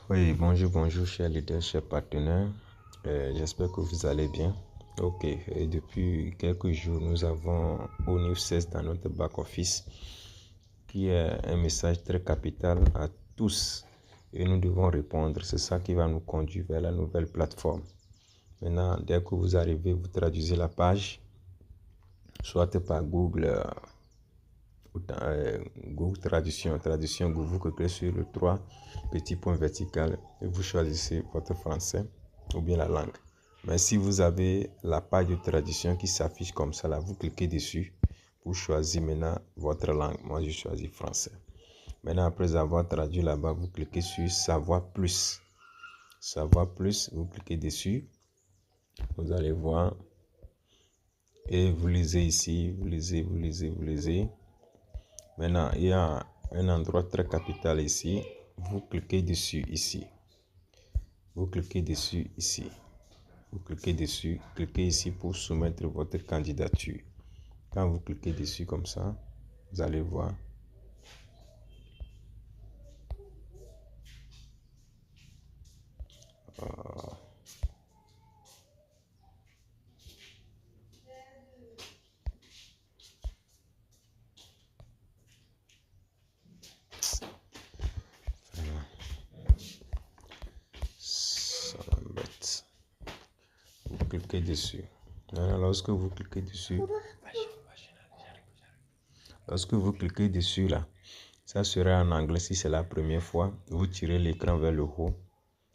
Oui, bonjour, chers leaders, chers partenaires. J'espère que vous allez bien. Ok, et depuis quelques jours, nous avons ONIF 16 dans notre back-office, qui est un message très capital à tous. Et nous devons répondre. C'est ça qui va nous conduire vers la nouvelle plateforme. Maintenant, dès que vous arrivez, vous traduisez la page, soit par Google Traduction Google, vous cliquez sur le 3 petits points vertical et vous choisissez votre français ou bien la langue. Mais si vous avez la page de traduction qui s'affiche comme ça, là, vous cliquez dessus pour choisir maintenant votre langue. Moi, je choisis français. Maintenant, après avoir traduit là-bas, vous cliquez sur Savoir plus. Savoir plus, vous cliquez dessus. Vous allez voir et vous lisez ici, vous lisez. Maintenant, il y a un endroit très capital ici. Vous cliquez dessus ici. Vous cliquez dessus ici. Vous cliquez dessus. Cliquez ici pour soumettre votre candidature. Quand vous cliquez dessus comme ça, vous allez voir. Ça m'embête. Vous cliquez dessus. Maintenant, lorsque vous cliquez dessus là, ça sera en anglais si c'est la première fois. Vous tirez l'écran vers le haut.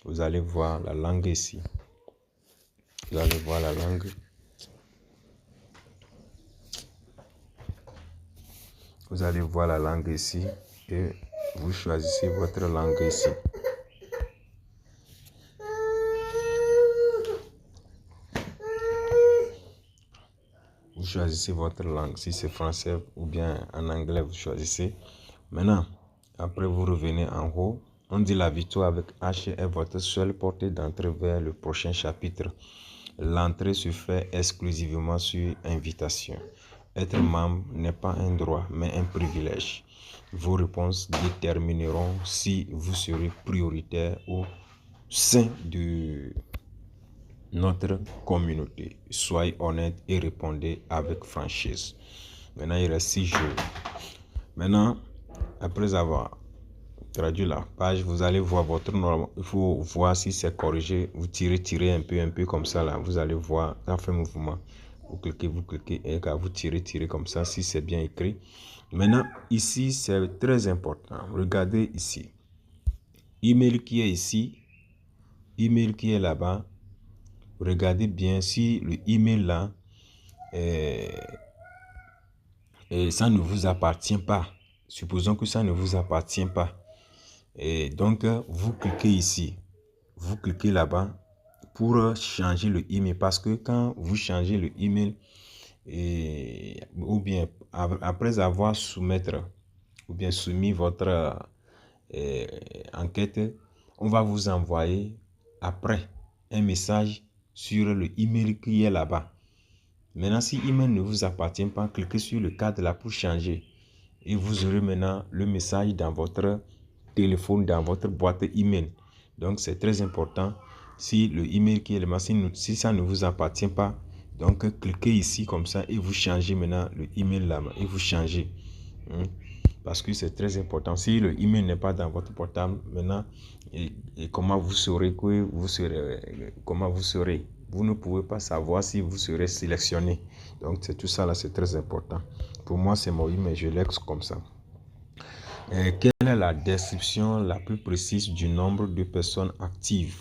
Vous allez voir la langue ici. Vous allez voir la langue. Vous allez voir la langue ici et vous choisissez votre langue ici. Vous choisissez votre langue, si c'est français ou bien en anglais, vous choisissez. Maintenant, après vous revenez en haut. On dit la victoire avec H est votre seule portée d'entrée vers le prochain chapitre. L'entrée se fait exclusivement sur invitation. Être membre n'est pas un droit, mais un privilège. Vos réponses détermineront si vous serez prioritaire au sein de notre communauté. Soyez honnête et répondez avec franchise. Maintenant, il reste 6 jours. Maintenant, après avoir traduit la page, vous allez voir votre norme. Il faut voir si c'est corrigé. Vous tirez un peu comme ça là. Vous allez voir, ça fait mouvement. Vous cliquez et quand vous tirez comme ça, si c'est bien écrit. Maintenant, ici, c'est très important. Regardez ici. Email qui est ici. Email qui est là-bas. Regardez bien si le email là, ça ne vous appartient pas. Supposons que ça ne vous appartient pas. Et donc, vous cliquez ici. Vous cliquez là-bas pour changer le email. Parce que quand vous changez le email, ou bien après avoir soumis votre enquête, on va vous envoyer après un message sur le email qui est là-bas. Maintenant, si email ne vous appartient pas, cliquez sur le cadre là pour changer. Et vous aurez maintenant le message dans votre téléphone, dans votre boîte email. Donc, c'est très important. Si le email qui est là, si ça ne vous appartient pas, donc cliquez ici comme ça et vous changez maintenant le email là et vous changez. Parce que c'est très important. Si le email n'est pas dans votre portable, maintenant, et comment vous saurez que vous serez? Vous ne pouvez pas savoir si vous serez sélectionné. Donc, c'est tout ça là, c'est très important. Pour moi, c'est mon email, je l'ex comme ça. Quelle est la description la plus précise du nombre de personnes actives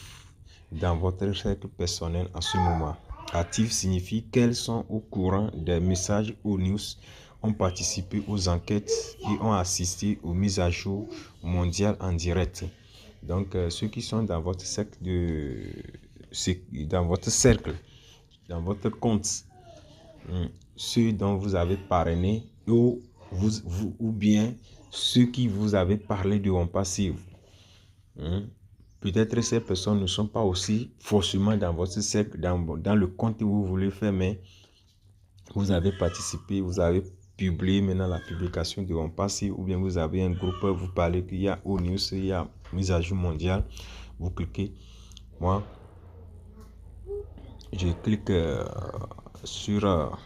dans votre cercle personnel à ce moment? Active signifie qu'elles sont au courant des messages aux news, ont participé aux enquêtes et ont assisté aux mises à jour mondiales en direct. Donc, ceux qui sont dans votre cercle, dans votre compte, ceux dont vous avez parrainé ou bien ceux qui vous avez parlé de en passif. Peut-être ces personnes ne sont pas aussi forcément dans votre cercle, dans le compte que vous voulez faire, mais vous avez participé, vous avez publié maintenant la publication de On Passif, ou bien vous avez un groupe, vous parlez qu'il y a au news, il y a mise à jour mondiale. Vous cliquez. Moi, je clique sur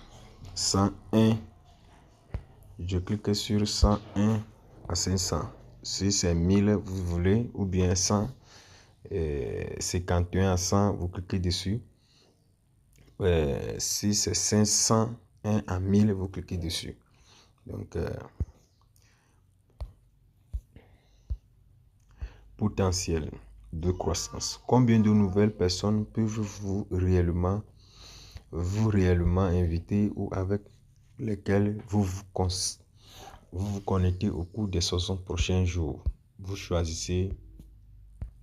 101. Je clique sur 101 à 500. Si c'est 1000, vous voulez, ou bien 151 à 100, vous cliquez dessus. Si c'est 501 à 1000, vous cliquez dessus. Donc, potentiel de croissance. Combien de nouvelles personnes peuvent-vous réellement inviter ou avec lesquelles vous vous connectez au cours des 60 prochains jours? Vous choisissez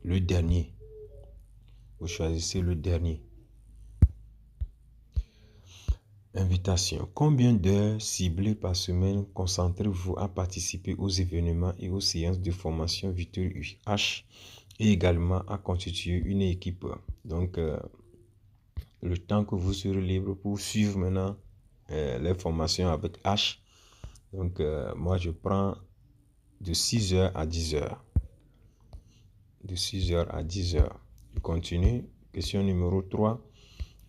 le dernier. Vous choisissez le dernier. Invitation. Combien d'heures ciblées par semaine concentrez-vous à participer aux événements et aux séances de formation Victory H et également à constituer une équipe? Donc, le temps que vous serez libre pour suivre maintenant les formations avec H. Donc, moi, je prends de 6h à 10h. De 6h à 10h. Je continue. Question numéro 3.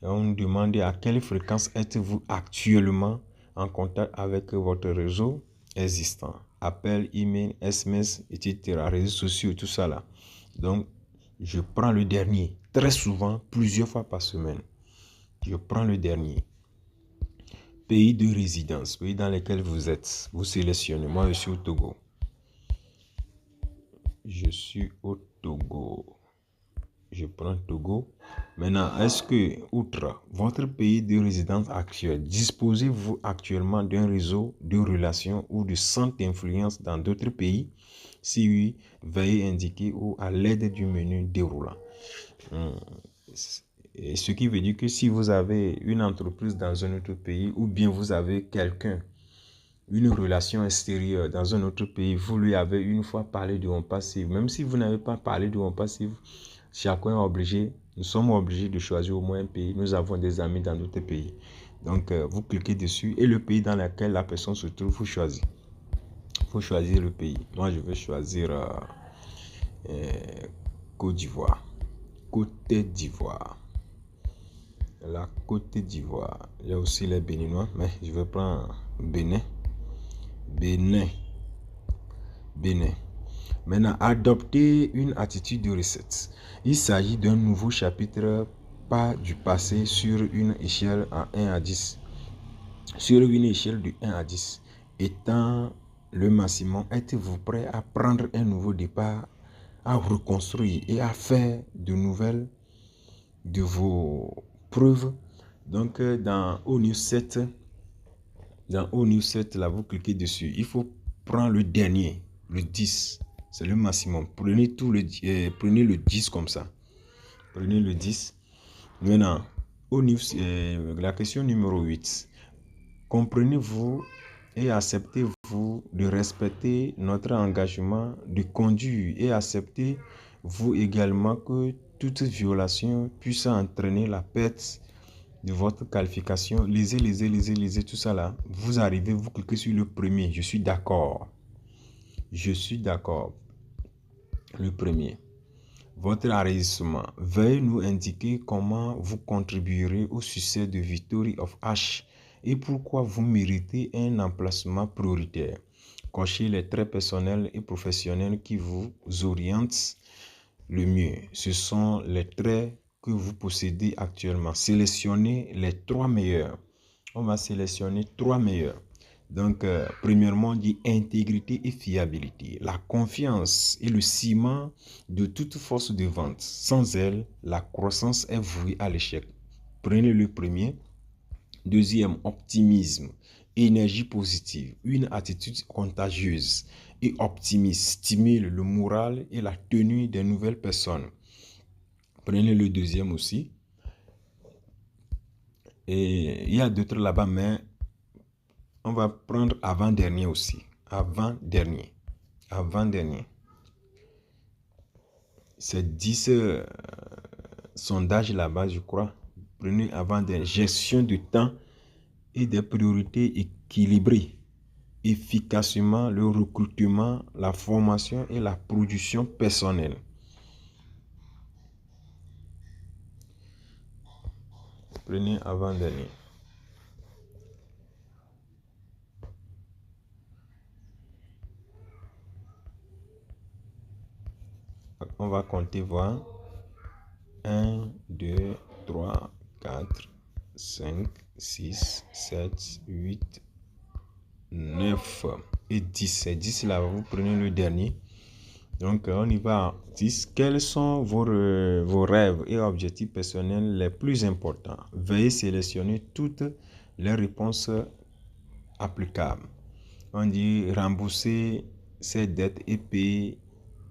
On nous demande à quelle fréquence êtes-vous actuellement en contact avec votre réseau existant. Appel, email, SMS, etc. Réseaux sociaux, tout ça là. Donc, je prends le dernier. Très souvent, plusieurs fois par semaine. Je prends le dernier. Pays de résidence, pays dans lequel vous êtes. Vous sélectionnez. Moi, je suis au Togo. Je suis au Togo. Je prends Togo. Maintenant, est-ce que, outre votre pays de résidence actuel, disposez-vous actuellement d'un réseau de relations ou de centre d'influence dans d'autres pays? Si oui, veuillez indiquer ou à l'aide du menu déroulant. Et ce qui veut dire que si vous avez une entreprise dans un autre pays ou bien vous avez quelqu'un, une relation extérieure dans un autre pays, vous lui avez une fois parlé de One Passive. Même si vous n'avez pas parlé de One Passive, chacun est obligé, nous sommes obligés de choisir au moins un pays. Nous avons des amis dans d'autres pays. Donc, vous cliquez dessus et le pays dans lequel la personne se trouve, vous choisissez. Il faut choisir le pays. Moi, je vais choisir Côte d'Ivoire. Côte d'Ivoire. La Côte d'Ivoire. Il y a aussi les Béninois, mais je vais prendre Bénin. Bénin. Maintenant, adopter une attitude de recette. Il s'agit d'un nouveau chapitre, pas du passé, sur une échelle à 1 à 10. Sur une échelle de 1 à 10. Étant le maximum, êtes-vous prêt à prendre un nouveau départ, à reconstruire et à faire de nouvelles de vos preuves? Donc, dans ONU 7, là, vous cliquez dessus. Il faut prendre le dernier, le 10. C'est le maximum. Prenez le 10 comme ça. Prenez le 10. Maintenant, la question numéro 8. Comprenez-vous et acceptez-vous de respecter notre engagement de conduire et acceptez-vous également que toute violation puisse entraîner la perte de votre qualification? Lisez tout ça là. Vous arrivez, vous cliquez sur le premier. Je suis d'accord. Je suis d'accord. Le premier. Votre enregistrement. Veuillez nous indiquer comment vous contribuerez au succès de Victory of H et pourquoi vous méritez un emplacement prioritaire. Cochez les traits personnels et professionnels qui vous orientent le mieux. Ce sont les traits que vous possédez actuellement. Sélectionnez les 3 meilleurs. On va sélectionner 3 meilleurs. Donc, premièrement, on dit intégrité et fiabilité. La confiance est le ciment de toute force de vente. Sans elle, la croissance est vouée à l'échec. Prenez le premier. Deuxième, optimisme, énergie positive, une attitude contagieuse et optimiste stimule le moral et la tenue des nouvelles personnes. Prenez le deuxième aussi. Et il y a d'autres là-bas, mais on va prendre avant-dernier aussi. Avant-dernier. Avant-dernier. C'est 10 sondages là-bas, je crois. Prenez avant-dernier. Gestion du temps et des priorités équilibrées. efficacement le recrutement, la formation et la production personnelle. Prenez avant-dernier. On va compter voir. 1, 2, 3, 4, 5, 6, 7, 8, 9 et 10. C'est 10 là, vous prenez le dernier. Donc, on y va. 10. Quels sont vos rêves et objectifs personnels les plus importants? Veuillez sélectionner toutes les réponses applicables. On dit rembourser ses dettes et payer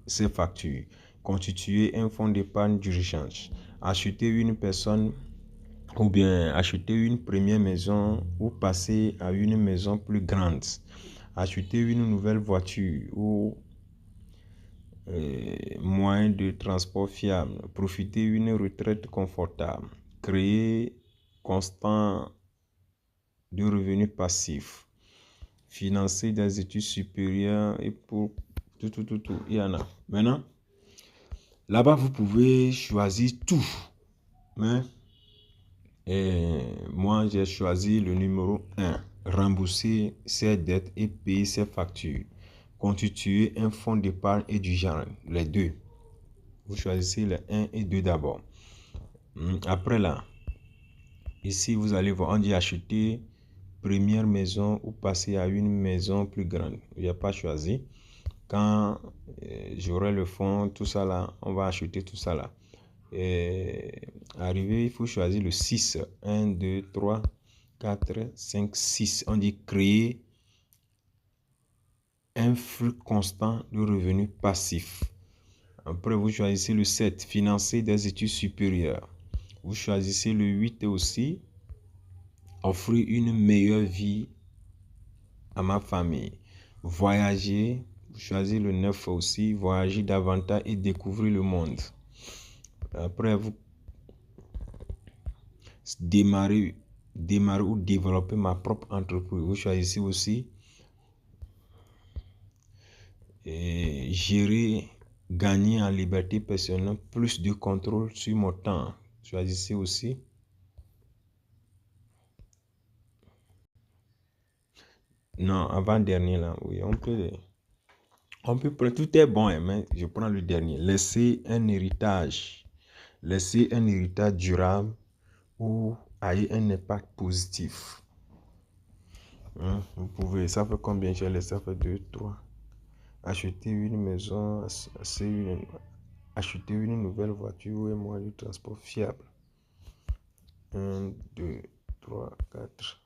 ses factures. Constituer un fonds d'épargne d'urgence. Acheter une personne ou bien acheter une première maison ou passer à une maison plus grande. Acheter une nouvelle voiture ou moyen de transport fiable. Profiter d'une retraite confortable. Créer constant de revenus passifs. Financer des études supérieures et pour tout. Il y en a. Maintenant, là-bas, vous pouvez choisir tout. Mais moi, j'ai choisi le numéro 1. Rembourser ses dettes et payer ses factures. Constituer un fonds d'épargne et du genre. Les deux. Vous choisissez les 1 et 2 d'abord. Après là, ici, vous allez voir, on dit acheter première maison ou passer à une maison plus grande. Il n'y a pas choisi. Quand j'aurai le fonds, tout ça là, on va acheter tout ça là. Arrivé, il faut choisir le 6. 1, 2, 3, 4, 5, 6. On dit créer un flux constant de revenus passifs. Après, vous choisissez le 7. Financer des études supérieures. Vous choisissez le 8 aussi. Offrir une meilleure vie à ma famille. Voyager. Vous choisissez le 9 aussi. Voyager davantage et découvrir le monde. Après, vous démarrer ou développer ma propre entreprise. Vous choisissez aussi gérer, gagner en liberté personnelle, plus de contrôle sur mon temps. Choisissez aussi non, avant-dernier là, oui, on peut prendre, tout est bon, mais je prends le dernier. Laisser un héritage durable ou avoir un impact positif. Vous pouvez, ça fait combien j'ai laissé? Ça fait 2, 3. Acheter une maison, acheter une nouvelle voiture et un moyen de transport fiable. 1, 2, 3, 4.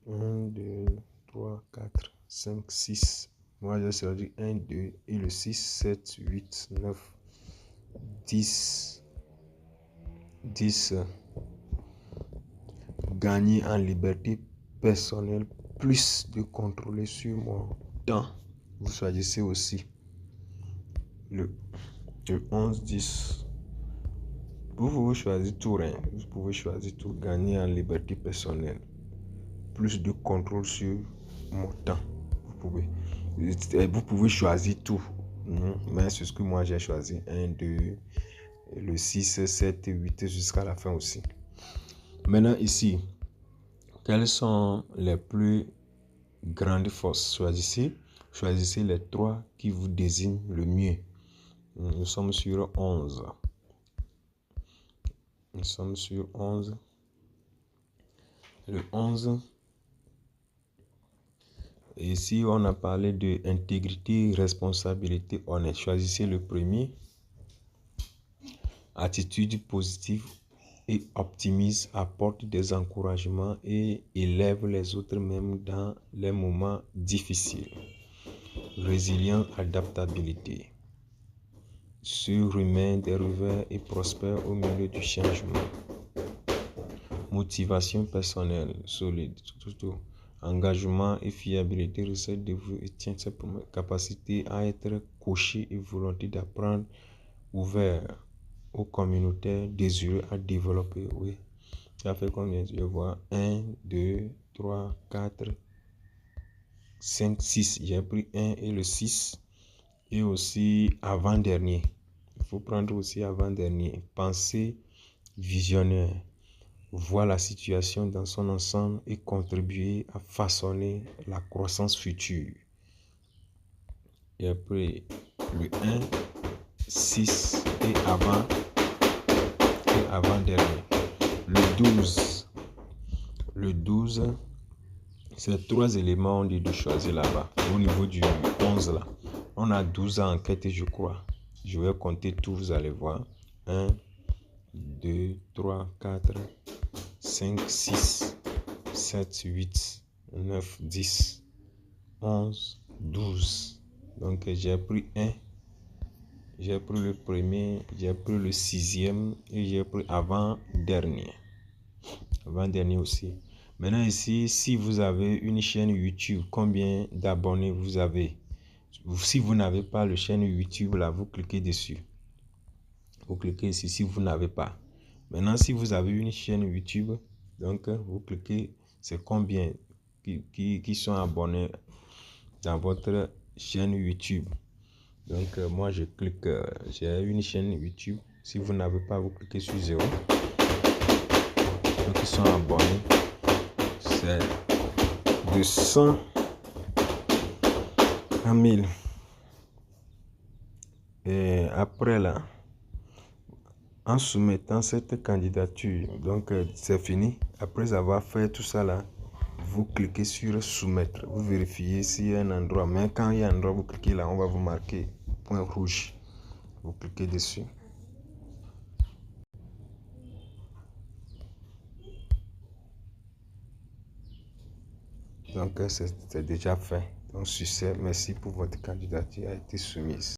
1, 2, 3, 4, 5, 6. Moi, j'ai choisi 1, 2 et le 6, 7, 8, 9, 10. 10. Gagner en liberté personnelle, plus de contrôler sur mon temps. Vous choisissez aussi le 11, 10. Vous pouvez choisir tout, rien. Vous pouvez choisir tout. Gagner en liberté personnelle, plus de contrôle sur mon temps. Vous pouvez choisir tout. Mais c'est ce que moi j'ai choisi. 1, 2, le 6, 7, 8 jusqu'à la fin aussi. Maintenant ici, quelles sont les plus grandes forces? Choisissez les 3 qui vous désignent le mieux. Nous sommes sur 11. Nous sommes sur 11. Le 11. Ici, on a parlé de intégrité, responsabilité, honnête. Choisissez le premier. Attitude positive et optimise, apporte des encouragements et élève les autres même dans les moments difficiles. Résilience, adaptabilité. Surhumain des revers et prospère au milieu du changement. Motivation personnelle, solide, surtout. Engagement et fiabilité, recette de vous et tient sa capacité à être coché et volonté d'apprendre, ouvert aux communautaires, désireux à développer. Oui, ça fait combien? Je vois 1, 2, 3, 4, 5, 6. J'ai pris 1 et le 6. Et aussi avant-dernier. Il faut prendre aussi avant-dernier. Pensée visionnaire. Voir la situation dans son ensemble et contribuer à façonner la croissance future. Et après le 1, 6 et avant-dernier. Le 12. Le 12, c'est 3 éléments de choisir là-bas. Au niveau du 11 là, on a 12 à enquêter, je crois. Je vais compter tout, vous allez voir. 1, 2, 3, 4, 5, 6, 7, 8, 9, 10, 11, 12. Donc j'ai pris 1, j'ai pris le premier, j'ai pris le 6e et j'ai pris avant-dernier. Avant-dernier aussi. Maintenant ici, si vous avez une chaîne YouTube, combien d'abonnés vous avez? Si vous n'avez pas le chaîne YouTube là, vous cliquez dessus. Vous cliquez ici si vous n'avez pas. Maintenant, si vous avez une chaîne YouTube, donc vous cliquez, c'est combien qui sont abonnés dans votre chaîne YouTube. Donc moi je clique, j'ai une chaîne YouTube. Si vous n'avez pas, vous cliquez sur 0. Donc ils sont abonnés. C'est de 100 à 1000. Et après là, en soumettant cette candidature, donc c'est fini. Après avoir fait tout ça là, vous cliquez sur soumettre. Vous vérifiez s'il y a un endroit. Mais quand il y a un endroit, vous cliquez là, on va vous marquer point rouge. Vous cliquez dessus. Donc c'est déjà fait. Donc succès, merci pour votre candidature a été soumise.